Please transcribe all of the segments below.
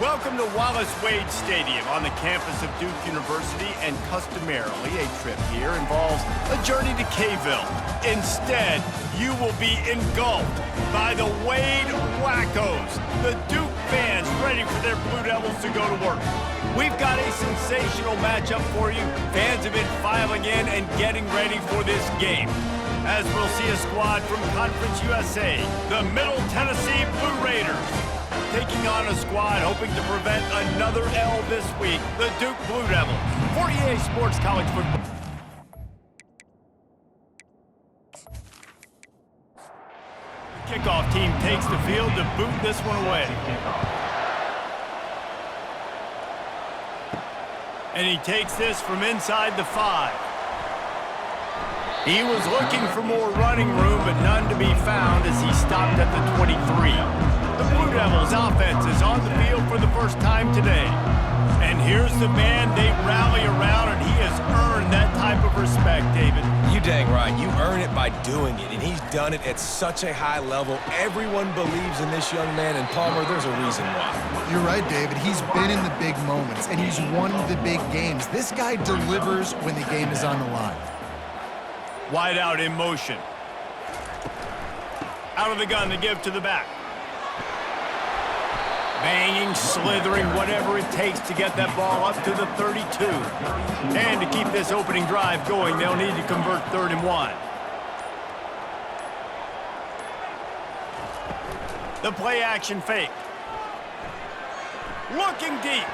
Welcome to Wallace Wade Stadium on the campus of Duke University, and customarily a trip here involves a journey to K-ville. Instead, you will be engulfed by the Wade Wackos, the Duke fans ready for their Blue Devils to go to work. We've got a sensational matchup for you. Fans have been filing in and getting ready for this game, as we'll see a squad from Conference USA, the Middle Tennessee Blue Raiders, taking on a squad hoping to prevent another L this week, the Duke Blue Devils. 48 Sports College Football. The kickoff team takes the field to boot this one away. And he takes this from inside the 5. He was looking for more running room, but none to be found as he stopped at the 23. The Blue Devils offense is on the field for the first time today. And here's the man they rally around, and he has earned that type of respect, David. You dang right. You earn it by doing it, and he's done it at such a high level. Everyone believes in this young man, and Palmer, there's a reason why. You're right, David. He's been in the big moments, and he's won the big games. This guy delivers when the game is on the line. Wide out in motion. Out of the gun to give to the back. Banging, slithering, whatever it takes to get that ball up to the 32. And to keep this opening drive going, they'll need to convert 3rd and 1. The play action fake. Looking deep.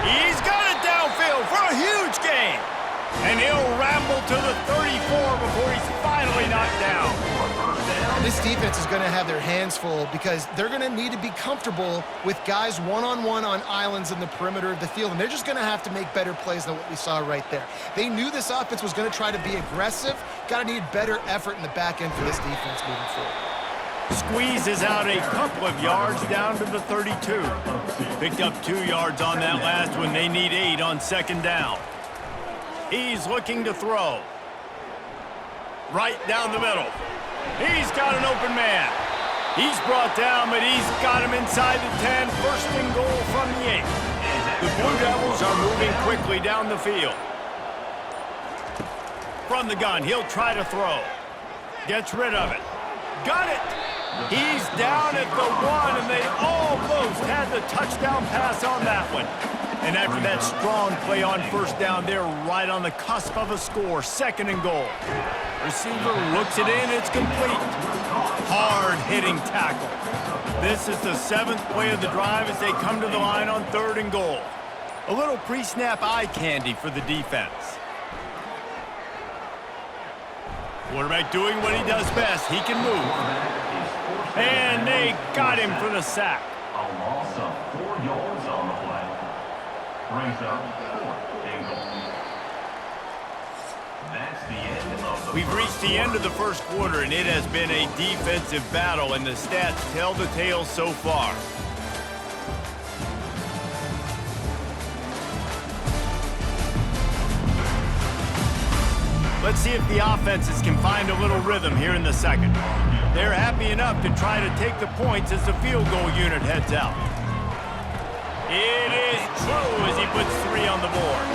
He's got it downfield for a huge gain. And he'll ramble to the 34 before he's finally knocked down. And this defense is going to have their hands full because they're going to need to be comfortable with guys one-on-one on islands in the perimeter of the field. And they're just going to have to make better plays than what we saw right there. They knew this offense was going to try to be aggressive. Got to need better effort in the back end for this defense moving forward. Squeezes out a couple of yards down to the 32. Picked up 2 yards on that last one. They need 8 on 2nd down. He's looking to throw. Right down the middle. He's got an open man. He's brought down, but he's got him inside the 10. 1st and goal from the 8. The Blue Devils are moving quickly down the field. From the gun, he'll try to throw. Gets rid of it. Got it. He's down at the 1, and they almost had the touchdown pass on that one. And after that strong play on 1st down, they're right on the cusp of a score. 2nd and goal. Receiver looks it in. It's complete. Hard-hitting tackle. This is the 7th play of the drive as they come to the line on 3rd and goal. A little pre-snap eye candy for the defense. Quarterback doing what he does best. He can move. And they got him for the sack. A loss of 4 yards on the play. Brings up 4th and goal. That's the end of the We've reached the end of the first quarter, and it has been a defensive battle, and the stats tell the tale so far. Let's see if the offenses can find a little rhythm here in the 2nd. They're happy enough to try to take the points as the field goal unit heads out. It is true as he puts 3 on the board.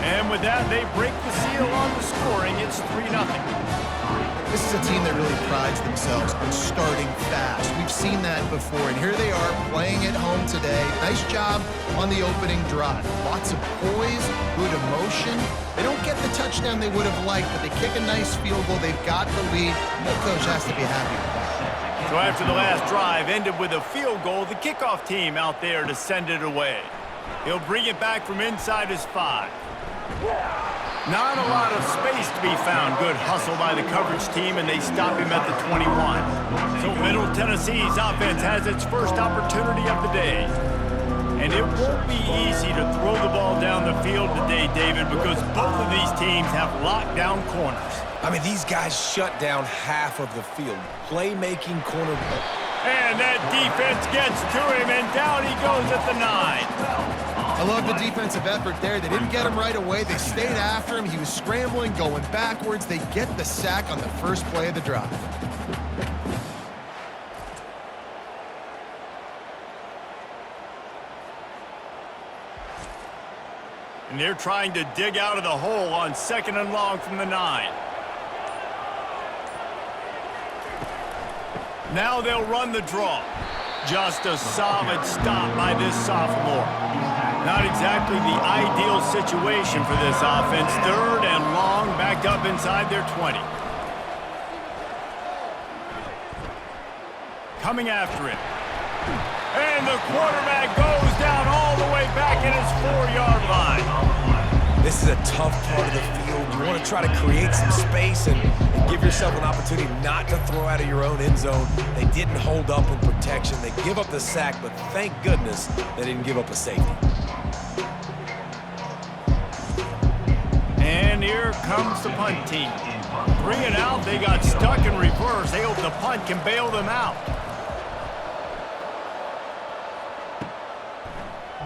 And with that, they break the seal on the scoring. It's 3-0. This is a team that really prides themselves on starting fast. We've seen that before, and here they are playing at home today. Nice job on the opening drive. Lots of poise, good emotion. They don't get the touchdown they would have liked, but they kick a nice field goal. They've got the lead. No coach has to be happy with that. So after the last drive ended with a field goal, the kickoff team out there to send it away. He'll bring it back from inside his 5. Not a lot of space to be found. Good hustle by the coverage team, and they stop him at the 21. So Middle Tennessee's offense has its first opportunity of the day. And it won't be easy to throw the ball down the field today, David, because both of these teams have locked down corners. I mean, these guys shut down half of the field. Playmaking corner. And that defense gets to him, and down he goes at the 9. I love the defensive effort there. They didn't get him right away. They stayed after him. He was scrambling, going backwards. They get the sack on the first play of the drive. And they're trying to dig out of the hole on 2nd and long from the 9. Now they'll run the draw. Just a solid stop by this sophomore. Not exactly the ideal situation for this offense. 3rd and long, backed up inside their 20. Coming after it. And the quarterback goes down all the way back at his 4-yard line. This is a tough part of the field. You want to try to create some space and give yourself an opportunity not to throw out of your own end zone. They didn't hold up in protection. They give up the sack, but thank goodness they didn't give up a safety. And here comes the punt team. 3 and out, they got stuck in reverse. They hope the punt can bail them out.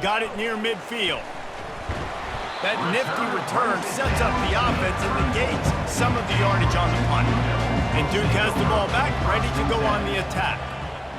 Got it near midfield. That nifty return sets up the offense and negates some of the yardage on the punt. And Duke has the ball back, ready to go on the attack.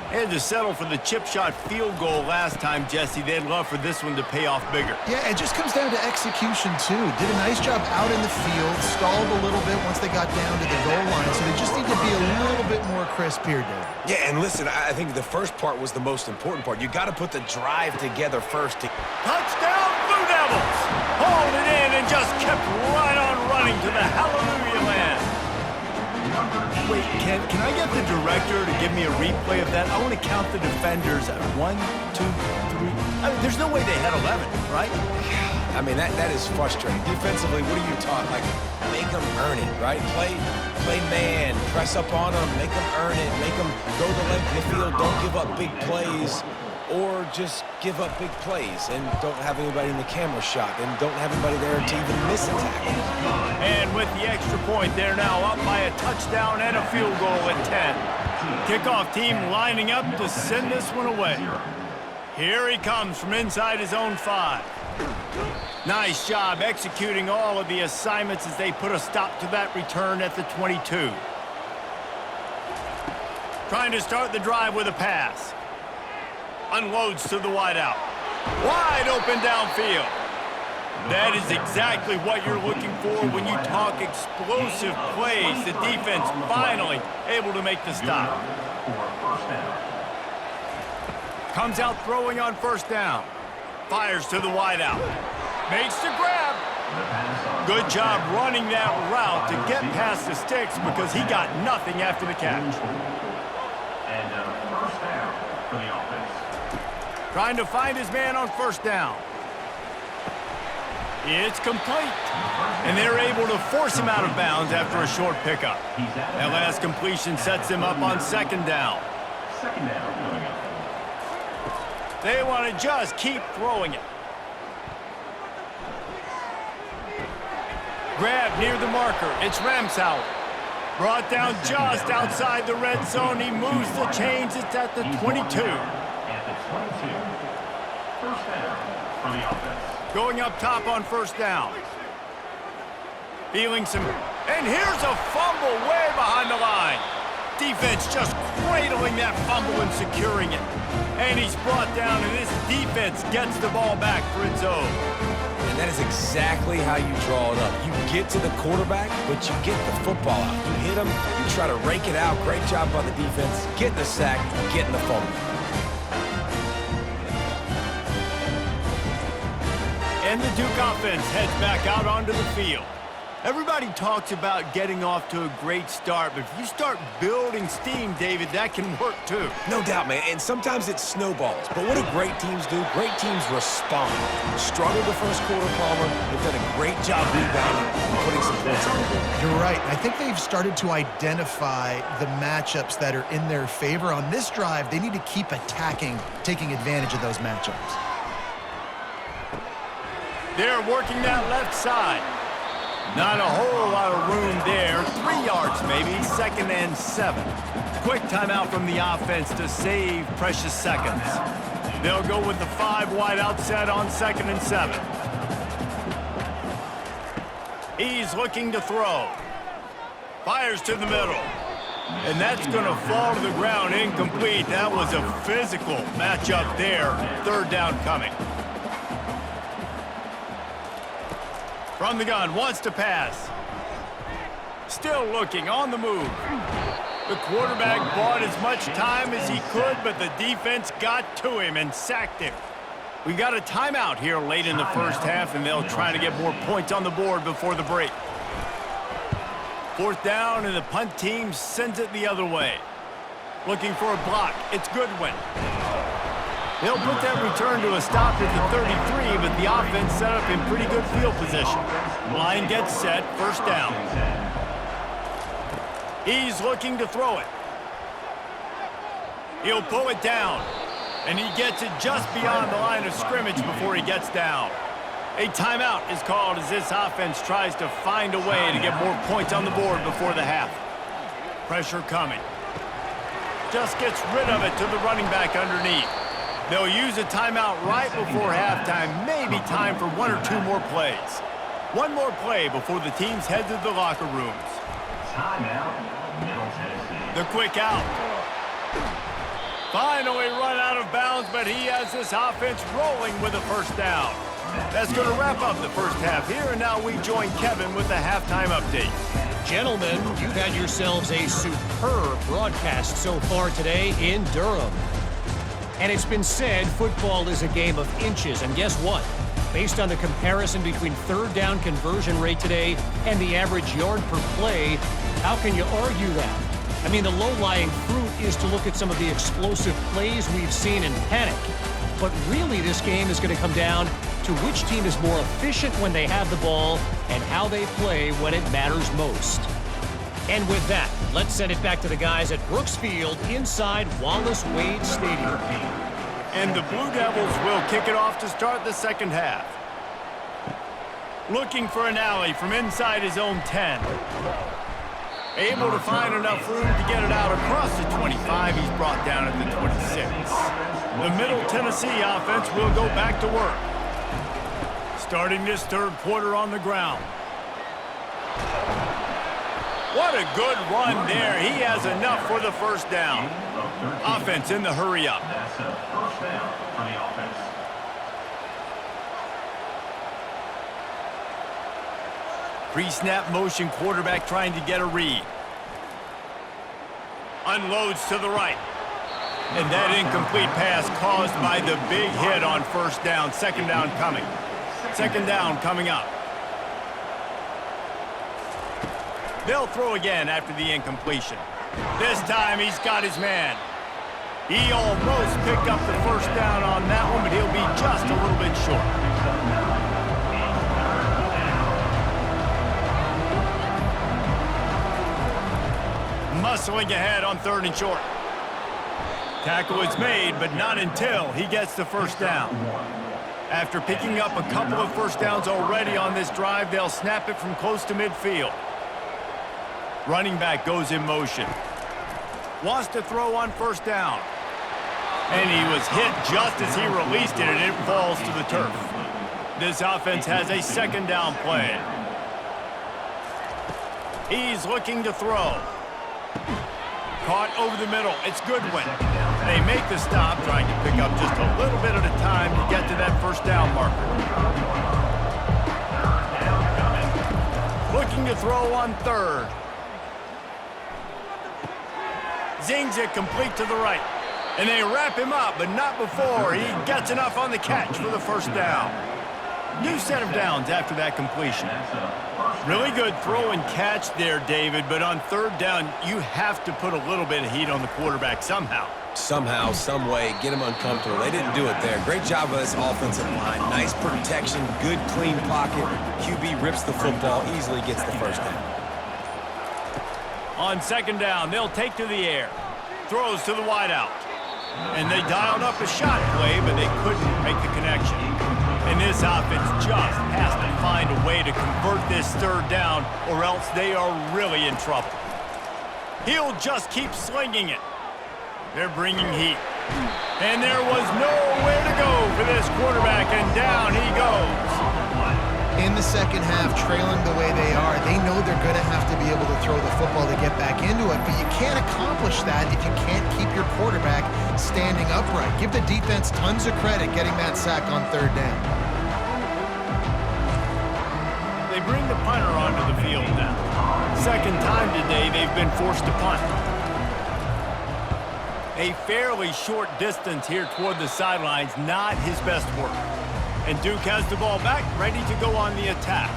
They had to settle for the chip shot field goal last time, Jesse. They'd love for this one to pay off bigger. Yeah, it just comes down to execution, too. Did a nice job out in the field, stalled a little bit once they got down to the goal line, so they just need to be a little bit more crisp here, Dave. Yeah, and listen, I think the first part was the most important part. You got to put the drive together first. Touchdown, Blue Devils! Hauled it in and just kept right on running to the hallelujah land. Wait, can I get the director to give me a replay of that? I want to count the defenders. 1, 2, 3. I mean, there's no way they had 11, right? I mean, that is frustrating. Defensively, what are you taught? Like, make them earn it, right? Play man, press up on them, make them earn it, make them go the length of the field, don't give up big plays, or just give up big plays and don't have anybody in the camera shot and don't have anybody there to even miss a tackle. And with the extra point, they're now up by a touchdown and a field goal at 10. Kickoff team lining up to send this one away. Here he comes from inside his own 5. Nice job executing all of the assignments as they put a stop to that return at the 22. Trying to start the drive with a pass. Unloads to the wideout. Wide open downfield. That is exactly what you're looking for when you talk explosive plays. The defense finally able to make the stop. Comes out throwing on 1st down. Fires to the wideout. Makes the grab. Good job running that route to get past the sticks because he got nothing after the catch. And 1st down for the offense. Trying to find his man on 1st down. It's complete. And they're able to force him out of bounds after a short pickup. That last completion sets him up on 2nd down. 2nd down coming up. They want to just keep throwing it. Grab near the marker. It's Ramsauer. Brought down just outside the red zone. He moves the chains. It's at the 22. At the 22. 1st down for the offense. Going up top on 1st down. Feeling some... And here's a fumble way behind the line. Defense just cradling that fumble and securing it. And he's brought down, and this defense gets the ball back for its own. And that is exactly how you draw it up. You get to the quarterback, but you get the football out. You hit him, you try to rake it out. Great job by the defense. Getting the sack, getting the fumble. And the Duke offense heads back out onto the field. Everybody talks about getting off to a great start, but if you start building steam, David, that can work too. No doubt, man, and sometimes it snowballs. But what do great teams do? Great teams respond. Struggled the first quarter, Palmer. They've done a great job rebounding and putting some points on the board. You're right. I think they've started to identify the matchups that are in their favor. On this drive, they need to keep attacking, taking advantage of those matchups. They're working that left side. Not a whole lot of room there. 3 yards maybe, 2nd and 7. Quick timeout from the offense to save precious seconds. They'll go with the 5 wide out set on 2nd and 7. He's looking to throw. Fires to the middle. And that's going to fall to the ground incomplete. That was a physical matchup there. 3rd down coming. From the gun, wants to pass. Still looking, on the move. The quarterback bought as much time as he could, but the defense got to him and sacked him. We've got a timeout here late in the first half, and they'll try to get more points on the board before the break. 4th down, and the punt team sends it the other way. Looking for a block. It's Goodwin. They'll put that return to a stop at the 33, but the offense set up in pretty good field position. Line gets set, 1st down. He's looking to throw it. He'll pull it down, and he gets it just beyond the line of scrimmage before he gets down. A timeout is called as this offense tries to find a way to get more points on the board before the half. Pressure coming. Just gets rid of it to the running back underneath. They'll use a timeout right before halftime, maybe time for 1 or 2 more plays. One more play before the teams head to the locker rooms. Timeout, Middle Tennessee. The quick out. Finally run out of bounds, but he has this offense rolling with a 1st down. That's going to wrap up the first half here, and now we join Kevin with the halftime update. Gentlemen, you've had yourselves a superb broadcast so far today in Durham. And it's been said football is a game of inches, and guess what? Based on the comparison between 3rd down conversion rate today and the average yard per play, how can you argue that? I mean, the low-lying fruit is to look at some of the explosive plays we've seen in panic. But really, this game is going to come down to which team is more efficient when they have the ball and how they play when it matters most. And with that, let's send it back to the guys at Brooks Field inside Wallace Wade Stadium. And the Blue Devils will kick it off to start the second half. Looking for an alley from inside his own 10. Able to find enough room to get it out across the 25. He's brought down at the 26. The Middle Tennessee offense will go back to work. Starting this 3rd quarter on the ground. What a good run there. He has enough for the 1st down. Offense in the hurry up. That's a 1st down for the offense. Pre-snap motion quarterback trying to get a read. Unloads to the right. And that incomplete pass caused by the big hit on 1st down. 2nd down coming. 2nd down coming up. They'll throw again after the incompletion. This time he's got his man. He almost picked up the 1st down on that one, but he'll be just a little bit short. Muscling ahead on 3rd and short. Tackle is made, but not until he gets the 1st down. After picking up a couple of 1st downs already on this drive, they'll snap it from close to midfield. Running back goes in motion. Wants to throw on 1st down. And he was hit just as he released it, and it falls to the turf. This offense has a 2nd down play. He's looking to throw. Caught over the middle. It's Goodwin. They make the stop, trying to pick up just a little bit at a time to get to that 1st down marker. Looking to throw on 3rd. Zings it complete to the right. And they wrap him up, but not before he gets enough on the catch for the 1st down. New set of downs after that completion. Really good throw and catch there, David, but on 3rd down, you have to put a little bit of heat on the quarterback somehow. Somehow, some way, get him uncomfortable. They didn't do it there. Great job by this offensive line. Nice protection, good clean pocket. QB rips the football, easily gets the 1st down. On 2nd down, they'll take to the air. Throws to the wideout. And they dialed up a shot play, but they couldn't make the connection. And this offense just has to find a way to convert this 3rd down, or else they are really in trouble. He'll just keep slinging it. They're bringing heat. And there was nowhere to go for this quarterback, and down he goes. In the second half, trailing the way they are, they know they're going to have to be able to throw the football to get back into it, but you can't accomplish that if you can't keep your quarterback standing upright. Give the defense tons of credit getting that sack on 3rd down. They bring the punter onto the field now. Second time today they've been forced to punt. A fairly short distance here toward the sidelines, not his best work. And Duke has the ball back, ready to go on the attack.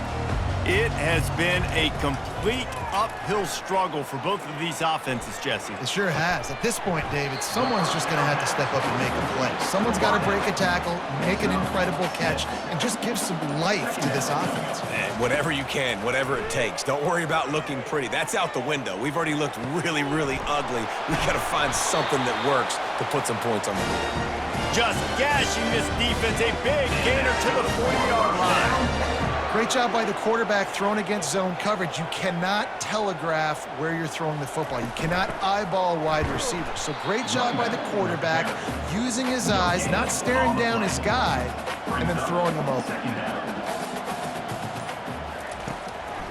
It has been a complete uphill struggle for both of these offenses, Jesse. It sure has. At this point, David, someone's just going to have to step up and make a play. Someone's got to break a tackle, make an incredible catch, and just give some life to this offense. Whatever you can, whatever it takes. Don't worry about looking pretty. That's out the window. We've already looked really, really ugly. We've got to find something that works to put some points on the board. Just gashing this defense, a big gainer to the 40-yard line. Great job by the quarterback thrown against zone coverage. You cannot telegraph where you're throwing the football. You cannot eyeball wide receivers. So great job by the quarterback using his eyes, not staring down his guy, and then throwing him open.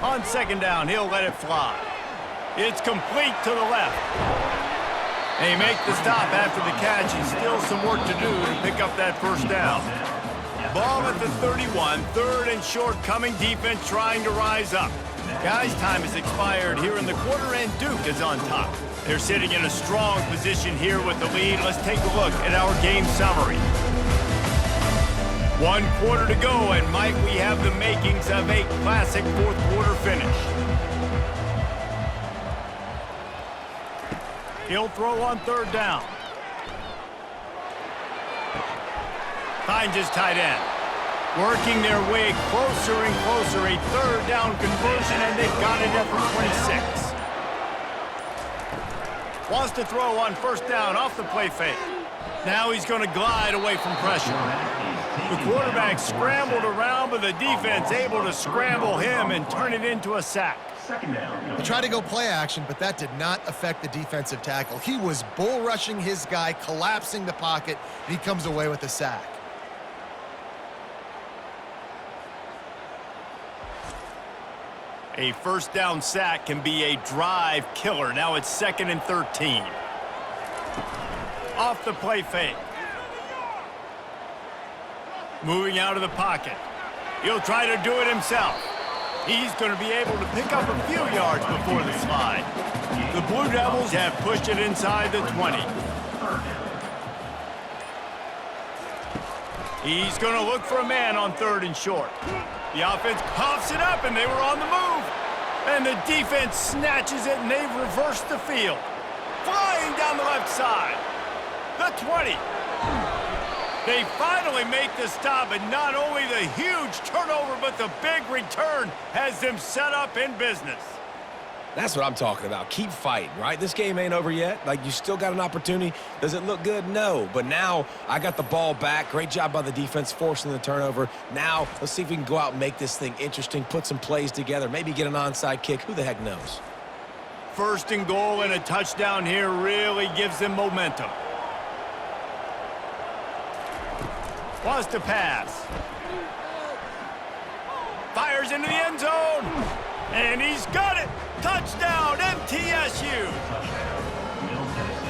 On second down, he'll let it fly. It's complete to the left. They make the stop after the catch, and still some work to do to pick up that first down. Ball at the 31, third and short coming, defense trying to rise up. Guys, time has expired here in the quarter, and Duke is on top. They're sitting in a strong position here with the lead. Let's take a look at our game summary. 1 quarter to go, and Mike, we have the makings of a classic fourth quarter finish. He'll throw on third down. Finds his tight end. Working their way closer and closer. A third down conversion, and they've got it at the 26. Wants to throw on first down off the play fake. Now he's going to glide away from pressure. The quarterback scrambled around, but the defense able to scramble him and turn it into a sack. They tried to go play action, but that did not affect the defensive tackle. He was bull rushing his guy, collapsing the pocket, and he comes away with the sack. A first down sack can be a drive killer. Now it's 2nd and 13. Off the play fake. Moving out of the pocket. He'll try to do it himself. He's going to be able to pick up a few yards before the slide. The Blue Devils have pushed it inside the 20. He's going to look for a man on third and short. The offense coughs it up, and they were on the move. And the defense snatches it, and they've reversed the field. Flying down the left side. The 20. They finally make the stop, and not only the huge turnover, but the big return has them set up in business. That's what I'm talking about. Keep fighting, right? This game ain't over yet. Like, you still got an opportunity. Does it look good? No. But now I got the ball back. Great job by the defense forcing the turnover. Now let's see if we can go out and make this thing interesting, put some plays together, maybe get an onside kick. Who the heck knows? First and goal and a touchdown here really gives them momentum. Wants to pass. Fires into the end zone. And he's got it. Touchdown, MTSU.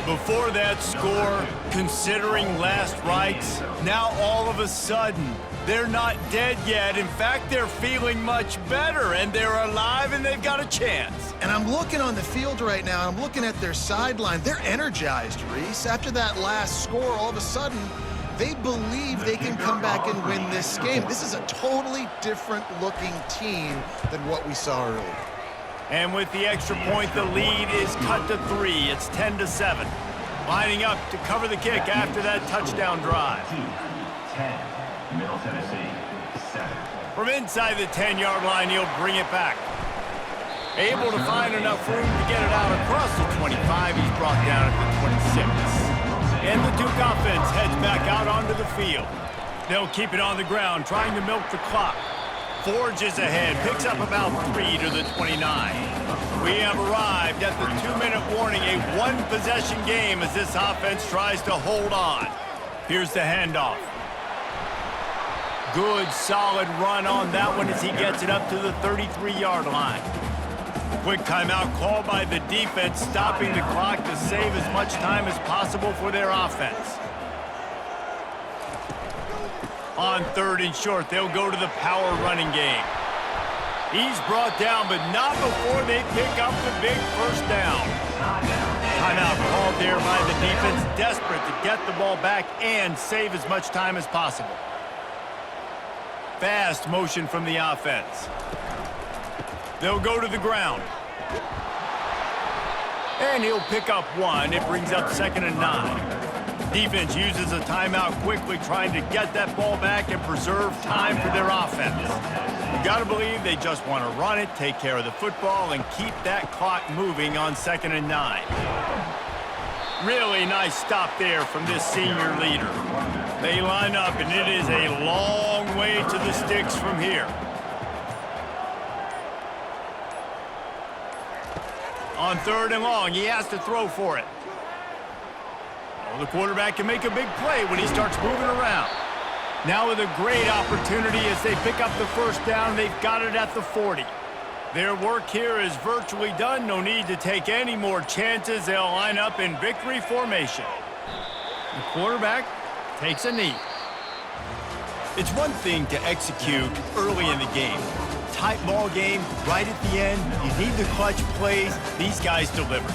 Before that score, considering last rites, now all of a sudden, they're not dead yet. In fact, they're feeling much better, and they're alive, and they've got a chance. And I'm looking on the field right now, and I'm looking at their sideline. They're energized, Reese. After that last score, all of a sudden, they believe they can come back and win this game. This is a totally different-looking team than what we saw earlier. And with the extra point, the lead is cut to 3. It's 10-7. Lining up to cover the kick after that touchdown drive. 10, Middle Tennessee, 7. From inside the 10-yard line, he'll bring it back. Able to find enough room to get it out across the 25. He's brought down at the 26. And the Duke offense heads back out onto the field. They'll keep it on the ground, trying to milk the clock. Forges ahead, picks up about 3 to the 29. We have arrived at the 2-minute warning, a one-possession game as this offense tries to hold on. Here's the handoff. Good, solid run on that one as he gets it up to the 33-yard line. Quick timeout called by the defense, stopping the clock to save as much time as possible for their offense. On third and short, they'll go to the power running game. He's brought down, but not before they pick up the big first down. Timeout called there by the defense, desperate to get the ball back and save as much time as possible. Fast motion from the offense. They'll go to the ground. And he'll pick up one. It brings up 2nd and 9. Defense uses a timeout quickly, trying to get that ball back and preserve time for their offense. You got to believe they just want to run it, take care of the football, and keep that clock moving on 2nd and 9. Really nice stop there from this senior leader. They line up, and it is a long way to the sticks from here. On 3rd and long, he has to throw for it. Well, the quarterback can make a big play when he starts moving around. Now with a great opportunity as they pick up the first down, they've got it at the 40. Their work here is virtually done. No need to take any more chances. They'll line up in victory formation. The quarterback takes a knee. It's one thing to execute early in the game. Tight ball game, right at the end. You need the clutch plays. These guys deliver.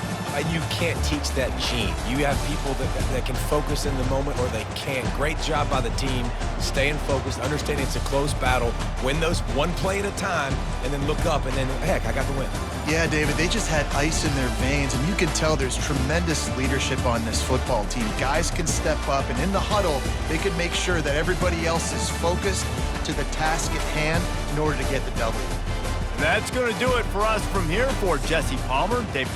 You can't teach that gene. You have people that can focus in the moment or they can't. Great job by the team, staying focused, understanding it's a close battle, win those one play at a time, and then look up and then, heck, I got the win. Yeah, David, they just had ice in their veins, and you can tell there's tremendous leadership on this football team. Guys can step up, and in the huddle, they can make sure that everybody else is focused to the task at hand in order to get the W. That's going to do it for us from here. For Jesse Palmer, David